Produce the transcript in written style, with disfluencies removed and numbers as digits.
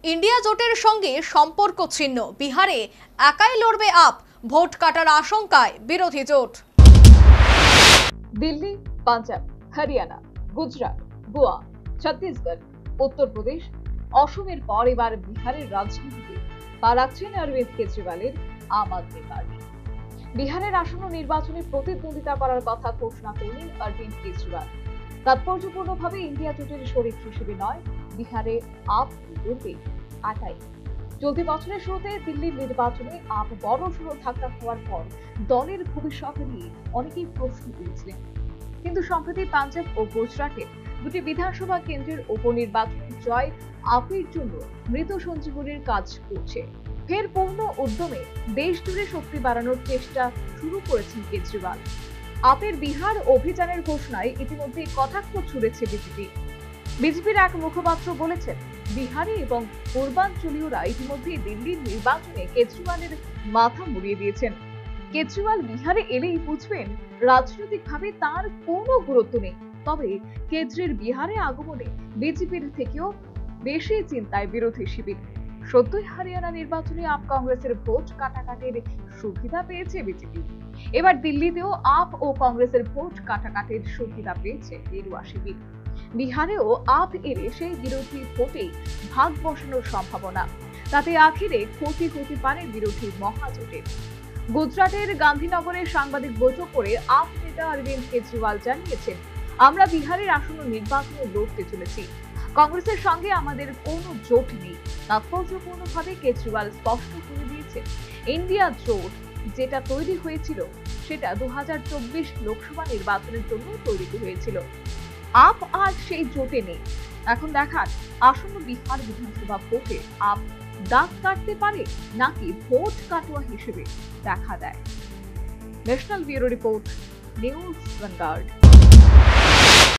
India জোটের সঙ্গে সম্পর্ক ছিন্ন, বিহারে একাই লড়বে আপ, ভোট কাটার আশঙ্কায় বিরোধী জোট। দিল্লি, পাঞ্জাব, হরিয়ানা, গুজরাট, গোয়া, ছত্তিশগড়, উত্তরপ্রদেশ, অসমের পর এবার বিহারের রাজনীতিতে পা রাখছেন অরবিন্দ কেজরিওয়ালের আম আদমি পার্টি। বিহারের আসন্ন নির্বাচনে প্রতিদ্বন্দ্বিতা করার কথা ঘোষণা করলেন অরবিন্দ কেজরিওয়াল। তাৎপর্যপূর্ণভাবে ইন্ডিয়া জোটের শরিক হিসেবে নয়, বিহারে আপ লড়বে একাই। চলতি বছরের শুরুতে দিল্লির নির্বাচনে আপ বড়সড় ধাক্কা খাওয়ার পর দলের ভবিষ্যৎ নিয়ে অনেকেই প্রশ্ন তুলেছিলেন। কিন্তু সম্প্রতি পাঞ্জাব ও গুজরাটে দুটি বিধানসভা কেন্দ্রের উপনির্বাচনে জয় আপের জন্য মৃত সঞ্জীবনীর কাজ করছে। ফের পূর্ণ উদ্যমে দেশ জুড়ে শক্তি বাড়ানোর চেষ্টা শুরু করেছেন কেজরিওয়াল। আপের বিহার অভিযানের ঘোষণায় ইতিমধ্যে কটাক্ষ ছুড়েছে বিজেপির এক মুখপাত্র বলেছেন, বিহারি এবং পূর্বাঞ্চলীয়রা ইতিমধ্যে দিল্লির নির্বাচনে কেজরিওয়ালের মাথা মুড়িয়ে দিয়েছেন। কেজরিওয়াল বিহারে এলেই বুঝবেন রাজনৈতিকভাবে তার কোনো গুরুত্ব নেই। তবে কেজরির বিহারে আগমনে বিজেপির থেকেও বেশি চিন্তায় বিরোধী শিবির। সদ্যই হরিয়ানা নির্বাচনে আপ কংগ্রেসের ভোট কাটাকাটির সুবিধা পেয়েছে বিজেপি। এবার দিল্লিতেও আপ ও কংগ্রেসের ভোট কাটাকাটির সুবিধা পেয়েছে গেরুয়া শিবির। বিহারেও আপ এলে সেই বিরোধী ভোটে ভাগ বসানোর সম্ভাবনা, তাতে আখেরে ক্ষতি হতে পারে বিরোধী মহাজোটের। গুজরাটের গান্ধীনগরে সাংবাদিক বৈঠক করে আপ নেতা অরবিন্দ কেজরিওয়াল জানিয়েছেন, আমরা বিহারের আসন্ন নির্বাচনে লড়তে চলেছি। কংগ্রেসের সঙ্গে আমাদের কোনো জোট নেই। তাৎপর্যপূর্ণভাবে কেজরিওয়াল স্পষ্ট করে দিয়েছেন, ইন্ডিয়া জোট যেটা তৈরি হয়েছিল সেটা 2024 লোকসভা নির্বাচনের জন্য তৈরি হয়েছিল। আপ আর সেই জোটে নেই। এখন দেখার আসন্ন বিহার বিধানসভা ভোটে আপ দাগ কাটতে পারে নাকি ভোট কাটোয়া হিসেবে দেখা দেয়। National bureau report, news vanguard.